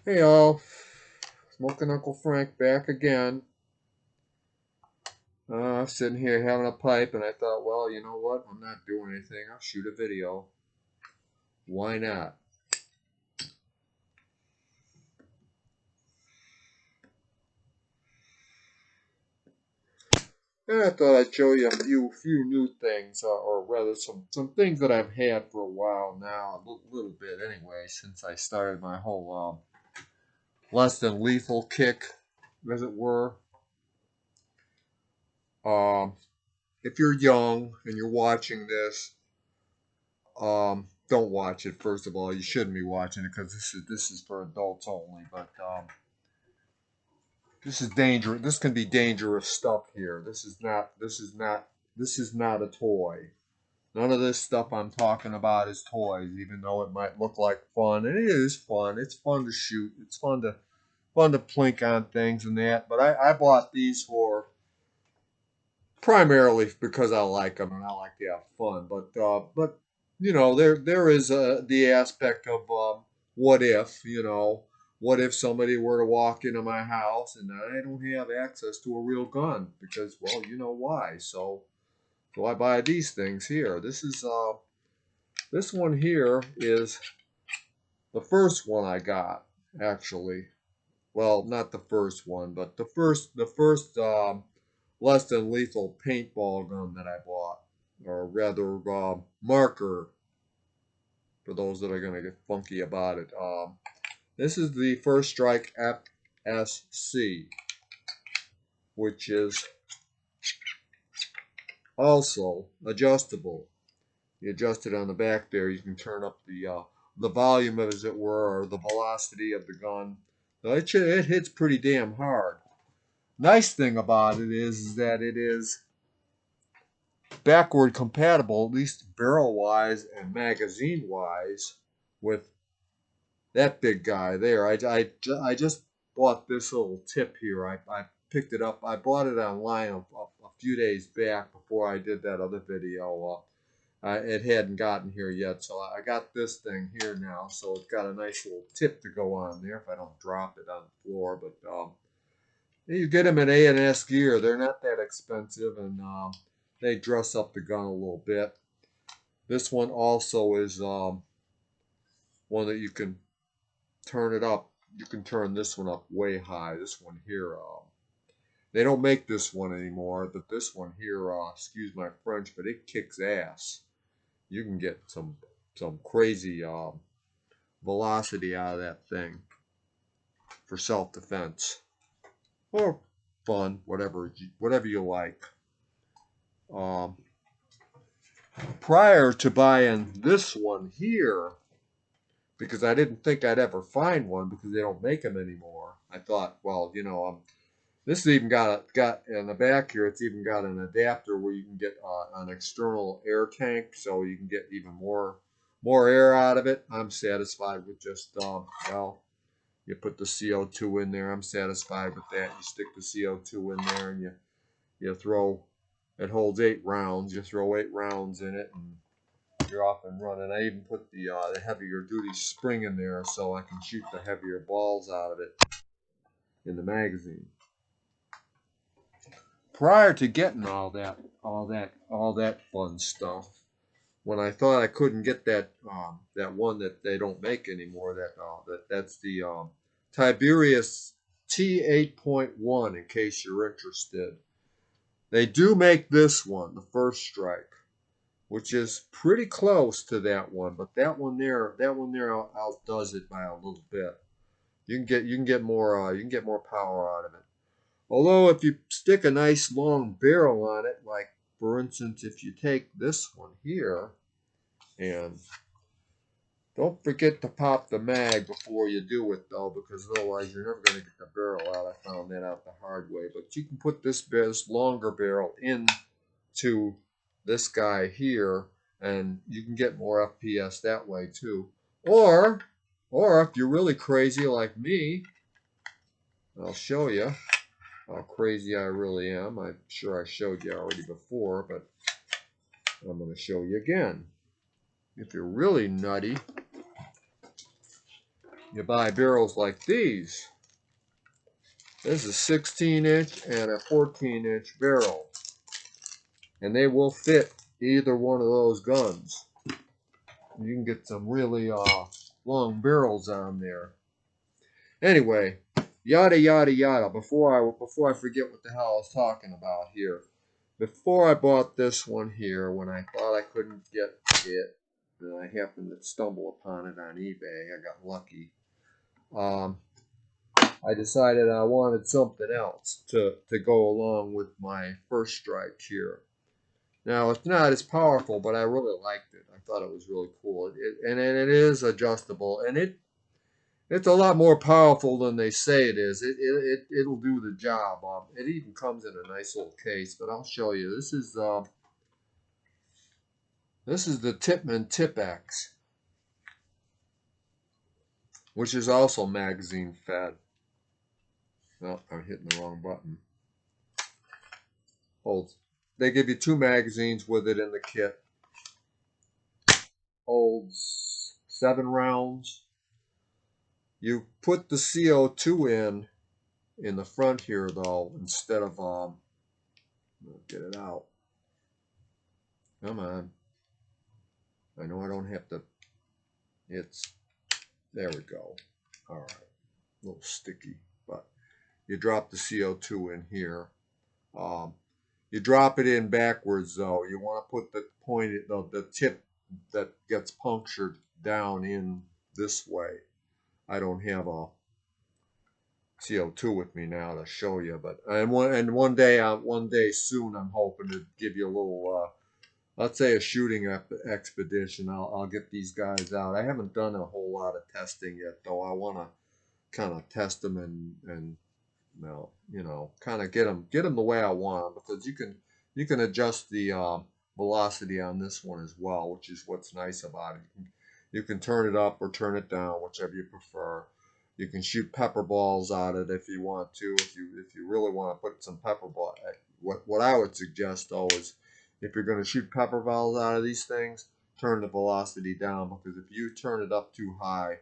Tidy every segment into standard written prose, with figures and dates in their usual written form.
Hey all, Smoking Uncle Frank back again. Sitting here having a pipe, and I thought, well, you know what? I'm not doing anything. I'll shoot a video. Why not? And I thought I'd show you a few new things, or rather some things that I've had for a while now, a little bit anyway, since I started my whole less than lethal kick, as it were. Um, if you're young and you're watching this, don't watch it. First of all, you shouldn't be watching it because this is for adults only. But this is dangerous. This can be dangerous stuff here. This is not a toy. None of this stuff I'm talking about is toys, even though it might look like fun. And it is fun. It's fun to shoot. It's fun to plink on things and that. But I bought these for primarily because I like them and I like to have fun. But you know, there is the aspect of what if, what if somebody were to walk into my house and I don't have access to a real gun because, well, you know why. So I buy these things here. This one here is the first one I got, actually. Well, not the first one, but the first less than lethal paintball gun that I bought, or rather marker for those that are going to get funky about it. This is the First Strike FSC, which is also adjustable. You adjust it on the back there. You can turn up the volume, as it were, or the velocity of the gun. So it hits pretty damn hard. Nice thing about it is that it is backward compatible, at least barrel wise and magazine wise, with that big guy there. I just bought this little tip here. I picked it up. I bought it online a few days back before I did that other video. It hadn't gotten here yet, so I got this thing here now. So it's got a nice little tip to go on there if I don't drop it on the floor. But you get them at ANSGear. They're not that expensive, and they dress up the gun a little bit. This one also is one that you can turn it up. You can turn this one up way high. This one here, they don't make this one anymore, but this one here, excuse my French, but it kicks ass. You can get some crazy velocity out of that thing for self-defense or fun, whatever you like. Prior to buying this one here, because I didn't think I'd ever find one because they don't make them anymore. I thought, well, this has even got in the back here. It's even got an adapter where you can get an external air tank, so you can get even more air out of it. I'm satisfied with just well, you put the CO2 in there. I'm satisfied with that. You stick the CO2 in there, and you throw. It holds 8 rounds. You throw 8 rounds in it, and you're off and running. I even put the heavier duty spring in there so I can shoot the heavier balls out of it in the magazine. Prior to getting all that fun stuff, when I thought I couldn't get that one that they don't make anymore, that's the Tiberius T8.1. In case you're interested, they do make this one, the First Strike, which is pretty close to that one, but that one there outdoes it by a little bit. You can get more power out of it. Although if you stick a nice long barrel on it, like for instance, if you take this one here, and don't forget to pop the mag before you do it though, because otherwise you're never going to get the barrel out. I found that out the hard way. But you can put this longer barrel into this guy here, and you can get more FPS that way too. Or if you're really crazy like me, I'll show you how crazy I really am. I'm sure I showed you already before, but I'm going to show you again. If you're really nutty, you buy barrels like these. This is a 16-inch and a 14-inch barrel. And they will fit either one of those guns. You can get some really long barrels on there. Anyway, yada yada yada. Before I forget what the hell I was talking about here. Before I bought this one here, when I thought I couldn't get it, and I happened to stumble upon it on eBay, I got lucky. I decided I wanted something else to go along with my first strike here. Now, it's not as powerful, but I really liked it. I thought it was really cool. And it is adjustable, and it's a lot more powerful than they say it is. It'll do the job. It even comes in a nice little case, but I'll show you. This is the Tipman Tip-X, which is also magazine fed. Oh, I'm hitting the wrong button. Hold. They give you 2 magazines with it in the kit. Holds 7 rounds. You put the CO2 in the front here though, instead of get it out. Come on. I know I don't have to. There we go. All right. A little sticky, but you drop the CO2 in here. You drop it in backwards though. You want to put the tip that gets punctured down in this way. I don't have a CO2 with me now to show you, but one day soon I'm hoping to give you a little let's say a shooting expedition. I'll get these guys out. I haven't done a whole lot of testing yet though. I want to kind of test them and kind of get them the way I want them, because you can adjust the velocity on this one as well, which is what's nice about it. You can turn it up or turn it down, whichever you prefer. You can shoot pepper balls out of it if you want to. If you really want to put some pepper ball, what I would suggest though is, if you're going to shoot pepper balls out of these things, turn the velocity down, because if you turn it up too high,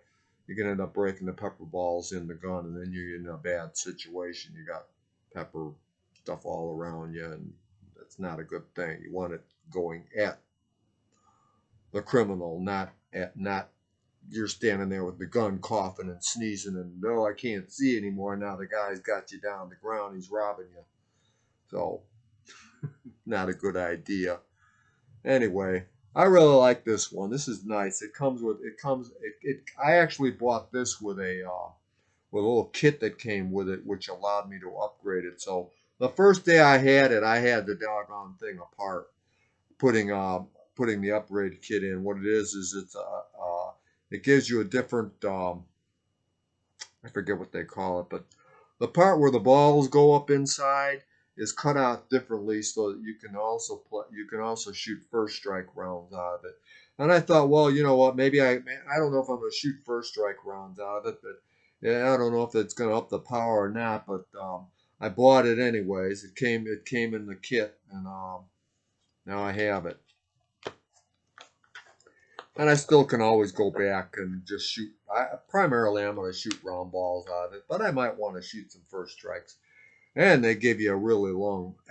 you're going to end up breaking the pepper balls in the gun, and then you're in a bad situation. You got pepper stuff all around you, and that's not a good thing. You want it going at the criminal, not you're standing there with the gun coughing and sneezing and, no, I can't see anymore. Now the guy's got you down on the ground. He's robbing you. So, not a good idea. Anyway, I really like this one. This is nice. I actually bought this with a little kit that came with it, which allowed me to upgrade it. So the first day I had it, I had the doggone thing apart, putting the upgrade kit in. What it is it gives you a different I forget what they call it, but the part where the balls go up inside is cut out differently, so that you can also shoot first strike rounds out of it. And I thought, well, you know what? Maybe I don't know if I'm going to shoot first strike rounds out of it, but yeah, I don't know if it's going to up the power or not. But I bought it anyways. It came in the kit, and now I have it. And I still can always go back and just shoot. Primarily, I'm going to shoot round balls out of it, but I might want to shoot some first strikes. And they give you a really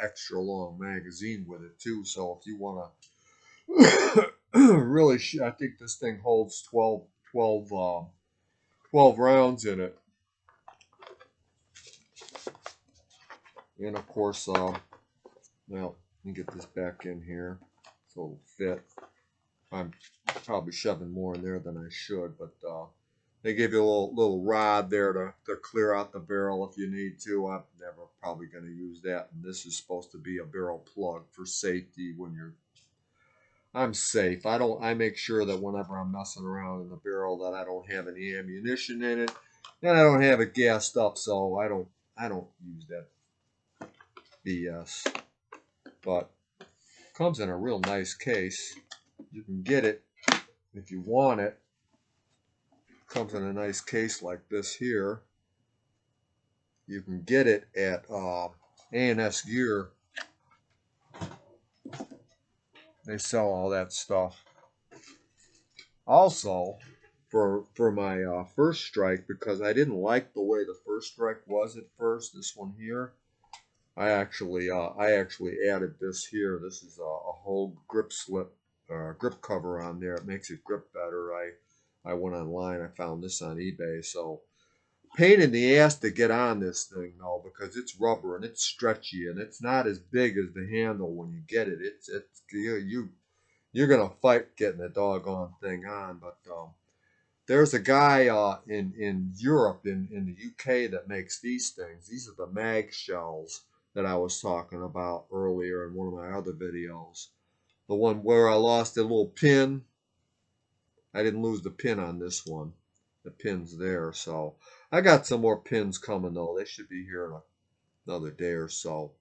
extra long magazine with it too. So if you want to really shoot, I think this thing holds 12 rounds in it. And of course, well, let me get this back in here so it'll fit. I'm probably shoving more in there than I should, but they give you a little rod there to clear out the barrel if you need to. I'm never probably going to use that. And this is supposed to be a barrel plug for safety I'm safe. I make sure that whenever I'm messing around in the barrel that I don't have any ammunition in it, and I don't have it gassed up, so I don't use that BS. But it comes in a real nice case. You can get it if you want it. Comes in a nice case like this here. You can get it at ANSGear. They sell all that stuff. Also, for my first strike, because I didn't like the way the first strike was at first. This one here, I actually added this here. This is a whole grip slip, grip cover on there. It makes it grip better. I went online. I found this on eBay. So pain in the ass to get on this thing though, because it's rubber and it's stretchy and it's not as big as the handle when you get it. It's you're gonna fight getting the doggone thing on. But there's a guy in Europe, in the UK, that makes these things. These are the mag shells that I was talking about earlier in one of my other videos. The one where I lost a little pin. I didn't lose the pin on this one. The pin's there. So I got some more pins coming though. They should be here in another day or so.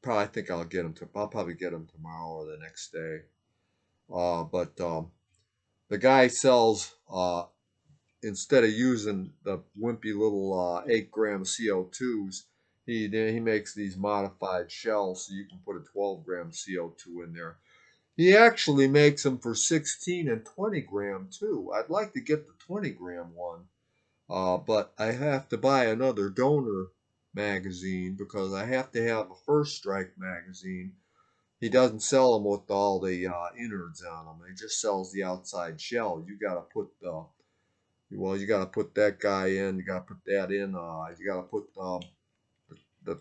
Probably think I'll get them. I'll probably get them tomorrow or the next day. But the guy sells, instead of using the wimpy little 8-gram CO2s, he makes these modified shells so you can put a 12-gram CO2 in there. He actually makes them for 16 and 20 gram too. I'd like to get the 20-gram one, but I have to buy another donor magazine because I have to have a first strike magazine. He doesn't sell them with all the innards on them. He just sells the outside shell. You got to put you got to put that guy in. You got to put that in. You got to put the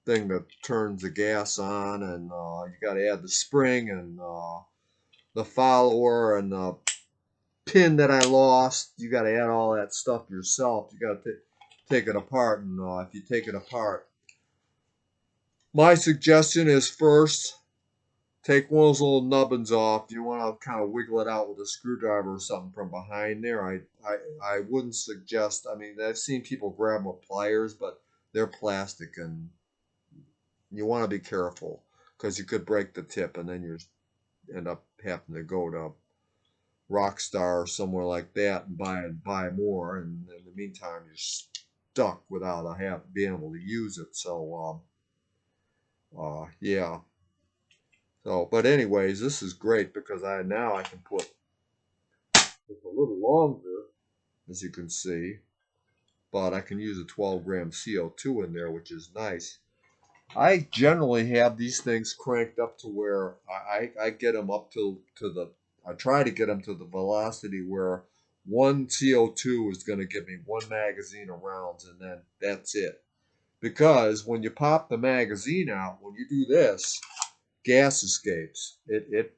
thing that turns the gas on, and you got to add the spring and the follower and the pin that I lost. You got to add all that stuff yourself. You got to take it apart, and if you take it apart, my suggestion is first take one of those little nubbins off. You want to kind of wiggle it out with a screwdriver or something from behind there. I wouldn't suggest. I mean, I've seen people grab them with pliers, but they're plastic, and you want to be careful because you could break the tip, and then you end up having to go to Rockstar or somewhere like that and buy more. And in the meantime, you're stuck without being able to use it. So yeah. So, but anyways, this is great because now I can put it's a little longer, as you can see, but I can use a 12-gram CO2 in there, which is nice. I generally have these things cranked up to where I get them up to the, I try to get them to the velocity where one CO2 is going to give me one magazine of rounds, and then that's it. Because when you pop the magazine out, when you do this, gas escapes. It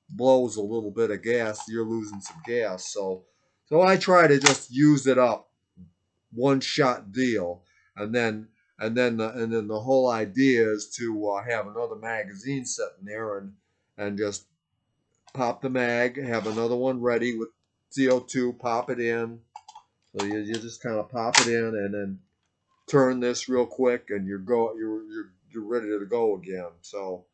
blows a little bit of gas. You're losing some gas. So I try to just use it up, one shot deal, and then the whole idea is to have another magazine sitting there and just pop the mag, have another one ready with CO2, pop it in. So you just kind of pop it in and then turn this real quick, and you're ready to go again. So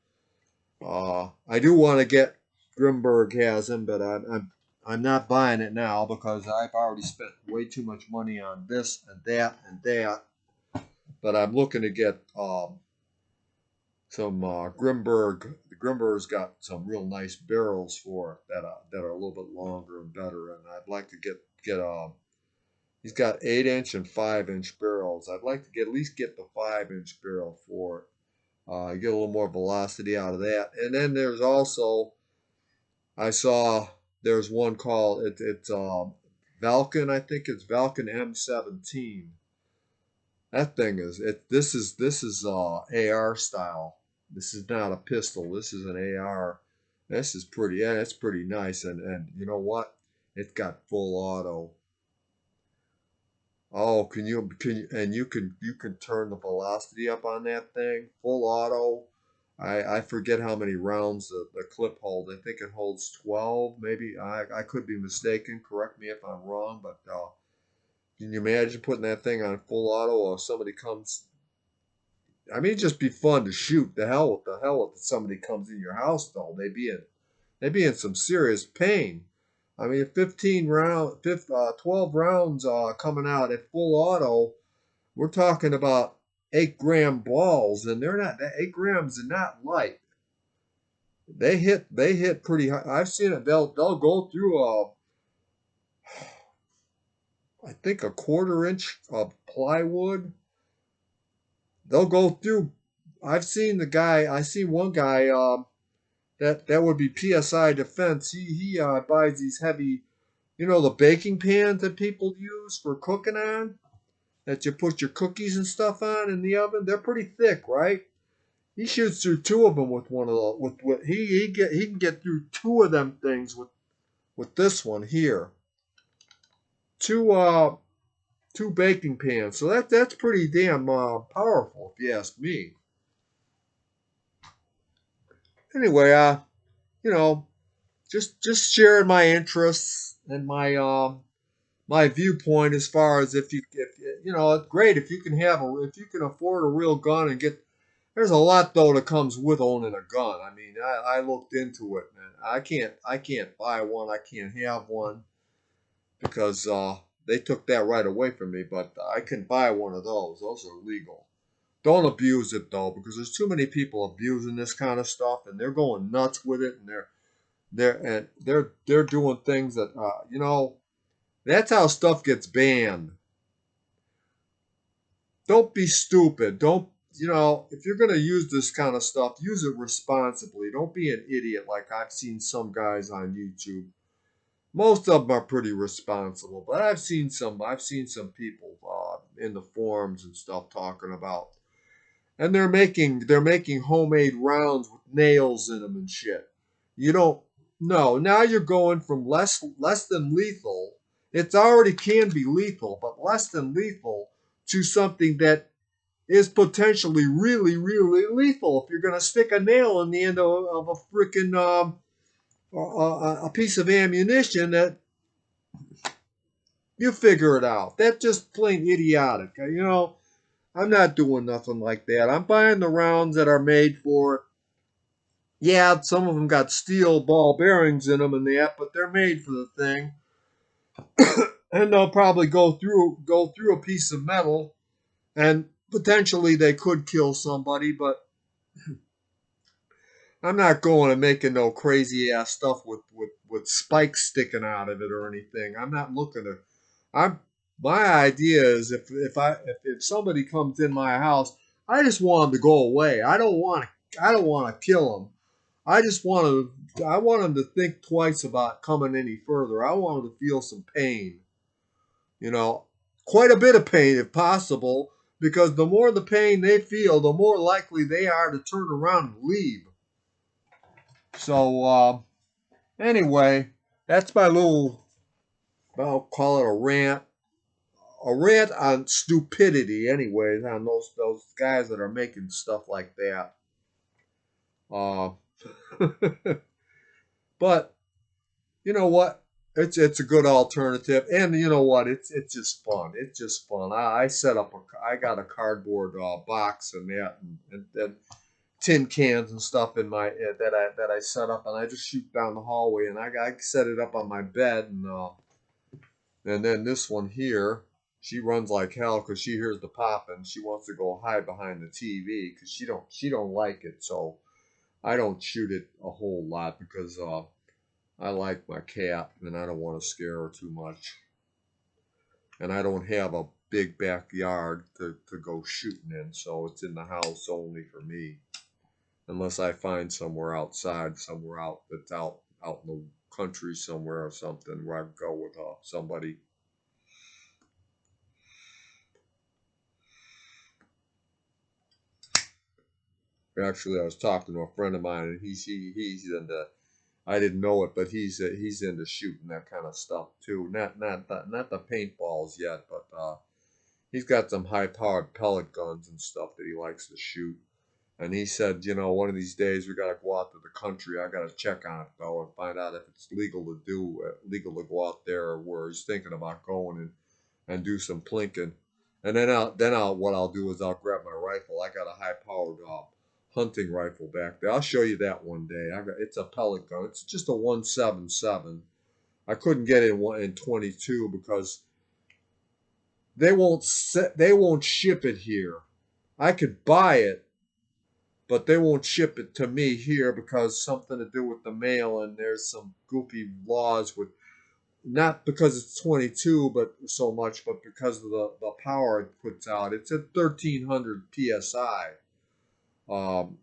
I do want to get Grimburg has him, but I'm not buying it now because I've already spent way too much money on this and that and that. But I'm looking to get some Grimburg. The Grimburg's got some real nice barrels for it that are a little bit longer and better. And I'd like to get he's got 8-inch and 5-inch barrels. I'd like to at least get the 5-inch barrel for it. You get a little more velocity out of that. And then there's also, I saw there's one called it's Falcon. I think it's Falcon M17. That thing is This is AR style. This is not a pistol. This is an AR. This is pretty. Yeah, it's pretty nice. And you know what? It's got full auto. Oh, can you turn the velocity up on that thing? Full auto. I forget how many rounds the clip holds. I think it holds 12, maybe. I could be mistaken. Correct me if I'm wrong, but can you imagine putting that thing on full auto or somebody comes? I mean, it'd just be fun to shoot. The hell if somebody comes in your house though. They'd be in some serious pain. I mean, 12 rounds coming out at full auto. We're talking about 8-gram balls, and they're not. 8 grams are not light. They hit pretty high. I've seen it. They'll go through I think a 1/4 inch of plywood. They'll go through. I've seen the guy. I seen one guy. That would be PSI Defense. He buys these heavy, the baking pans that people use for cooking on, that you put your cookies and stuff on in the oven. They're pretty thick, right? He shoots through two of them with one of those. With he can get through two of them things with this one here. Two two baking pans. So that's pretty damn powerful, if you ask me. Anyway, you know, just sharing my interests and my viewpoint as far as if it's great if you can if you can afford a real gun and get. There's a lot though that comes with owning a gun. I mean, I looked into it, man. I can't buy one. I can't have one because they took that right away from me. But I can buy one of those. Those are legal. Don't abuse it though, because there's too many people abusing this kind of stuff, and they're going nuts with it, and they're doing things that that's how stuff gets banned. Don't be stupid. Don't if you're gonna use this kind of stuff, use it responsibly. Don't be an idiot like I've seen some guys on YouTube. Most of them are pretty responsible, but I've seen some people in the forums and stuff talking about, and they're making homemade rounds with nails in them and shit. You don't no. Now you're going from less than lethal. It's already can be lethal, but less than lethal to something that is potentially really, really lethal. If you're gonna stick a nail in the end of a freaking a piece of ammunition, that you figure it out. That's just plain idiotic. I'm not doing nothing like that. I'm buying the rounds that are made for. Yeah, some of them got steel ball bearings in them and that, but they're made for the thing, and they'll probably go through a piece of metal, and potentially they could kill somebody. But I'm not going and making no crazy ass stuff with spikes sticking out of it or anything. I'm not looking to. I'm My idea is if somebody comes in my house, I just want them to go away. I don't want to kill them. I want them to think twice about coming any further. I want them to feel some pain. You know, quite a bit of pain if possible, because the more the pain they feel, the more likely they are to turn around and leave. So anyway, that's my little, I'll call it a rant on stupidity. Anyways, on those guys that are making stuff like that. Uh, but you know what? It's a good alternative, and you know what? It's just fun. It's just fun. I got a cardboard box and that, and tin cans and stuff in my that I set up, and I just shoot down the hallway, and I set it up on my bed, and then this one here, she runs like hell because she hears the popping. She wants to go hide behind the TV because she don't like it. So I don't shoot it a whole lot because I like my cat and I don't want to scare her too much. And I don't have a big backyard to go shooting in, so it's in the house only for me. Unless I find somewhere outside, somewhere out that's out in the country somewhere or something where I can go with somebody. Actually, I was talking to a friend of mine, and he's into. I didn't know it, but he's into shooting that kind of stuff too. Not the paintballs yet, but he's got some high powered pellet guns and stuff that he likes to shoot. And he said, one of these days we gotta go out to the country. I gotta check on it though and find out if it's legal to go out there, or where he's thinking about going and do some plinking. And then what I'll do is I'll grab my rifle. I got a high powered hunting rifle back there. I'll show you that one day. It's a pellet gun. It's just a 177. I couldn't get it in 22 because they won't ship it here. I could buy it, but they won't ship it to me here because something to do with the mail, and there's some goofy laws with, not because it's 22 but so much, but because of the power it puts out. It's at 1300 psi, um,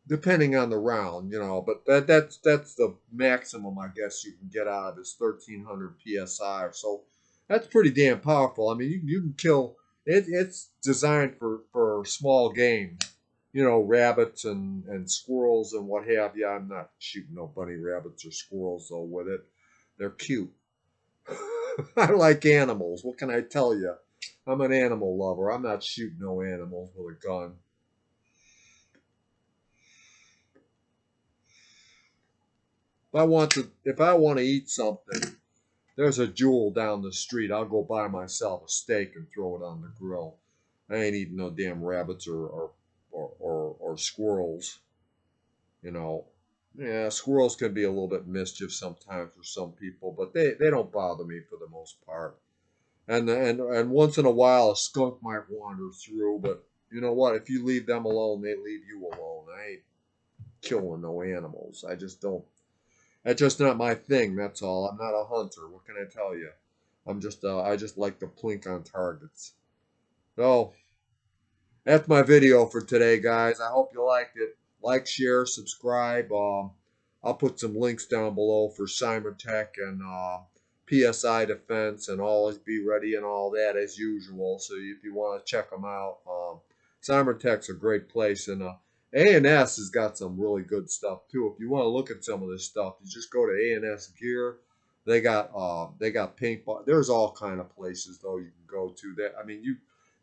depending on the round, but that's the maximum I guess you can get out of is 1300 psi. So that's pretty damn powerful. I mean, you can kill it. It's designed for small game, rabbits and squirrels and what have you. I'm not shooting no bunny rabbits or squirrels though with it. They're cute. I like animals. What can I tell you? I'm an animal lover. I'm not shooting no animals with a gun. If I want to eat something, there's a Jewel down the street. I'll go buy myself a steak and throw it on the grill. I ain't eating no damn rabbits or squirrels. You know, yeah, squirrels can be a little bit mischief sometimes for some people, but they don't bother me for the most part. And once in a while a skunk might wander through, but you know what? If you leave them alone, they leave you alone. I ain't killing no animals. I just don't. That's just not my thing. That's all. I'm not a hunter. What can I tell you? I just like to plink on targets. So that's my video for today, guys. I hope you liked it. Like, share, subscribe. I'll put some links down below for CymruTec and PSI Defense and AlwaysBeReady and all that as usual. So if you want to check them out, CymruTec's a great place, and ANS has got some really good stuff too. If you want to look at some of this stuff, you just go to ANSGear. They got paintball. There's all kind of places though you can go to. That I mean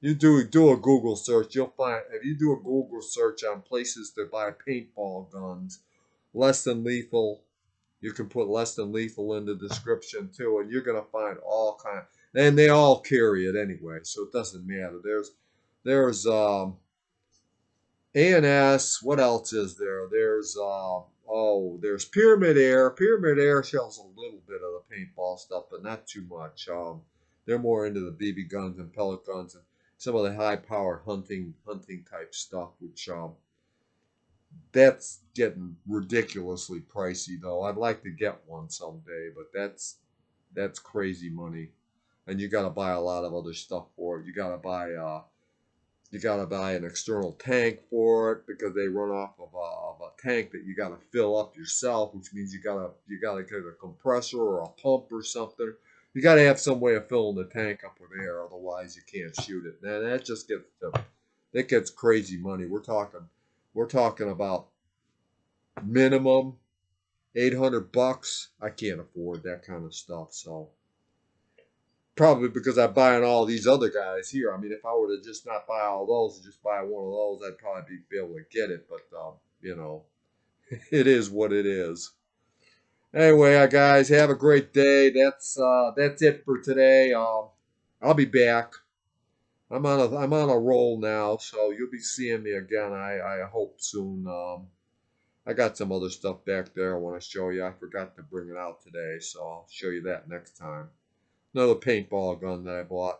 you do a Google search, you'll find, if you do a Google search on places to buy paintball guns, less than lethal, you can put less than lethal in the description too, and you're gonna find all kind. And they all carry it anyway, so it doesn't matter. There's ANS. What else is there? There's Pyramid Air. Pyramid Air sells a little bit of the paintball stuff, but not too much. They're more into the BB guns and pellet guns and some of the high-powered hunting type stuff, which that's getting ridiculously pricey though. I'd like to get one someday, but that's crazy money, and you got to buy a lot of other stuff for it. You got to buy an external tank for it because they run off of a tank that you got to fill up yourself, which means you gotta get a compressor or a pump or something. You got to have some way of filling the tank up with air, otherwise you can't shoot it. And that gets crazy money. We're talking about minimum $800. I can't afford that kind of stuff, so probably because I'm buying all these other guys here. I mean, if I were to just not buy all those and just buy one of those, I'd probably be able to get it. But it is what it is. Anyway, guys, have a great day. That's it for today. I'll be back. I'm on a roll now, so you'll be seeing me again. I hope soon. I got some other stuff back there I want to show you. I forgot to bring it out today, so I'll show you that next time. Another paintball gun that I bought.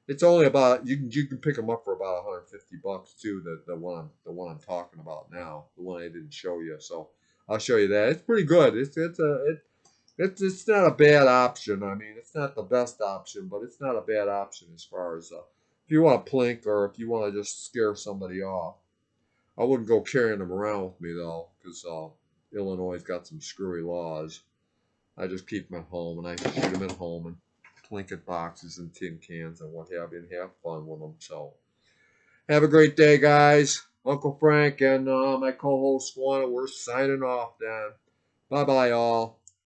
It's only about, you can pick them up for about $150 too. The one I'm talking about now, the one I didn't show you. So I'll show you that. It's pretty good. It's not a bad option. I mean, it's not the best option, but it's not a bad option as far as if you want to plink or if you want to just scare somebody off. I wouldn't go carrying them around with me though, because Illinois got some screwy laws. I just keep them at home and I shoot them at home and blanket boxes and tin cans and what have you, and have fun with them. So have a great day, guys. Uncle Frank and my co-host Swan, we're signing off then. Bye bye, all.